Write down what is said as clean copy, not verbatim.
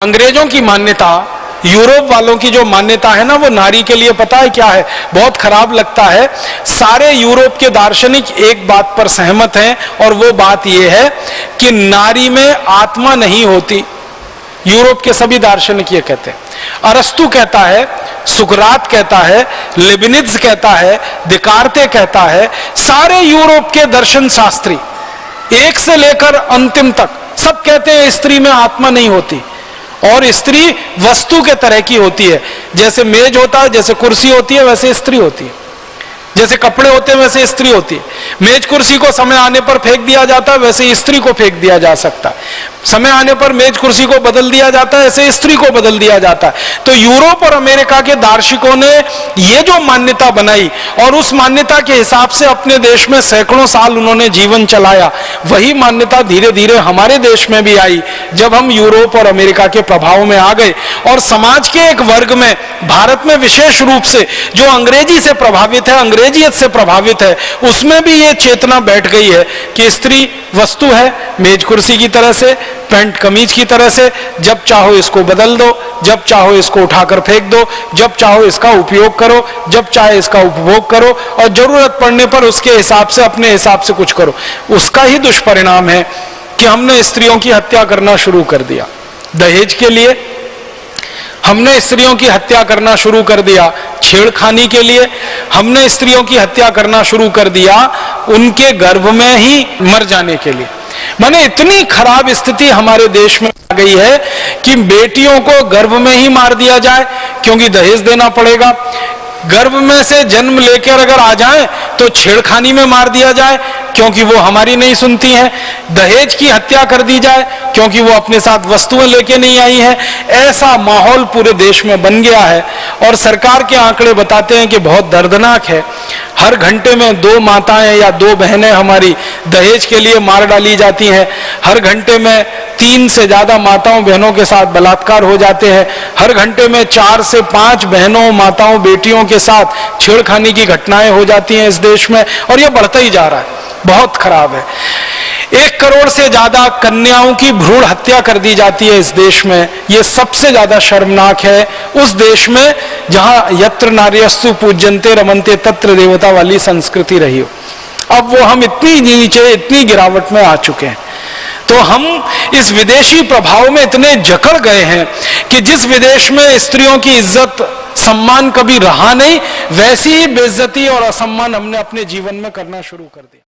अंग्रेजों की मान्यता, यूरोप वालों की जो मान्यता है ना, वो नारी के लिए पता है क्या है? बहुत खराब लगता है। सारे यूरोप के दार्शनिक एक बात पर सहमत हैं और वो बात ये है कि नारी में आत्मा नहीं होती। यूरोप के सभी दार्शनिक ये कहते हैं। अरस्तु कहता है, सुकरात कहता है, लेबिनिज कहता है, दिकार्ते कहता है, सारे यूरोप के दर्शन शास्त्री एक से लेकर अंतिम तक सब कहते हैं स्त्री में आत्मा नहीं होती और स्त्री वस्तु के तरह की होती है। जैसे मेज होता है, जैसे कुर्सी होती है, वैसे स्त्री होती है। जैसे कपड़े होते हैं वैसे स्त्री होती है। मेज कुर्सी को समय आने पर फेंक दिया जाता है, वैसे स्त्री को फेंक दिया जा सकता है। समय आने पर मेज कुर्सी को बदल दिया जाता है, ऐसे स्त्री को बदल दिया जाता है। तो यूरोप और अमेरिका के दार्शनिकों ने ये जो मान्यता बनाई और उस मान्यता के हिसाब से अपने देश में सैकड़ों साल उन्होंने जीवन चलाया, वही मान्यता धीरे धीरे हमारे देश में भी आई जब हम यूरोप और अमेरिका के प्रभाव में आ गए। और समाज के एक वर्ग में, भारत में विशेष रूप से जो अंग्रेजी से प्रभावित है, अंग्रेजियत से प्रभावित है, उसमें भी ये चेतना बैठ गई है कि स्त्री वस्तु है, मेज कुर्सी की तरह से, पैंट कमीज की तरह से, जब चाहो इसको बदल दो, जब चाहो इसको उठाकर फेंक दो, जब चाहो इसका उपयोग करो, जब चाहे इसका उपभोग करो और जरूरत पड़ने पर उसके हिसाब से, अपने हिसाब से कुछ करो। उसका ही दुष्परिणाम है कि हमने स्त्रियों की हत्या करना शुरू कर दिया। दहेज के लिए हमने स्त्रियों की हत्या करना शुरू कर दिया, छेड़खानी के लिए हमने स्त्रियों की हत्या करना शुरू कर दिया, उनके गर्भ में ही मर जाने के लिए। माने इतनी खराब स्थिति हमारे देश में आ गई है कि बेटियों को गर्भ में ही मार दिया जाए क्योंकि दहेज देना पड़ेगा। गर्भ में से जन्म लेकर अगर आ जाए तो छेड़खानी में मार दिया जाए क्योंकि वो हमारी नहीं सुनती हैं। दहेज की हत्या कर दी जाए क्योंकि वो अपने साथ वस्तुएं लेके नहीं आई हैं। ऐसा माहौल पूरे देश में बन गया है और सरकार के आंकड़े बताते हैं कि बहुत दर्दनाक है। हर घंटे में 2 माताएं या 2 बहनें हमारी दहेज के लिए मार डाली जाती हैं। हर घंटे में 3 से ज्यादा माताओं बहनों के साथ बलात्कार हो जाते हैं। हर घंटे में 4 से 5 बहनों, माताओं, बेटियों के साथ छेड़खानी की घटनाएं हो जाती हैं इस देश में और यह बढ़ता ही जा रहा है। बहुत खराब है। 1 करोड़ से ज्यादा कन्याओं की भ्रूण हत्या कर दी जाती है इस देश में। यह सबसे ज्यादा शर्मनाक है उस देश में जहां यत्र नार्यस्तु पूज्यन्ते रमन्ते तत्र देवता वाली संस्कृति रही हो। अब वो हम इतनी नीचे, इतनी गिरावट में आ चुके हैं। तो हम इस विदेशी प्रभाव में इतने जकड़ गए हैं कि जिस विदेश में स्त्रियों की इज्जत, सम्मान कभी रहा नहीं, वैसी ही बेइज्जती और असम्मान हमने अपने जीवन में करना शुरू कर दिया।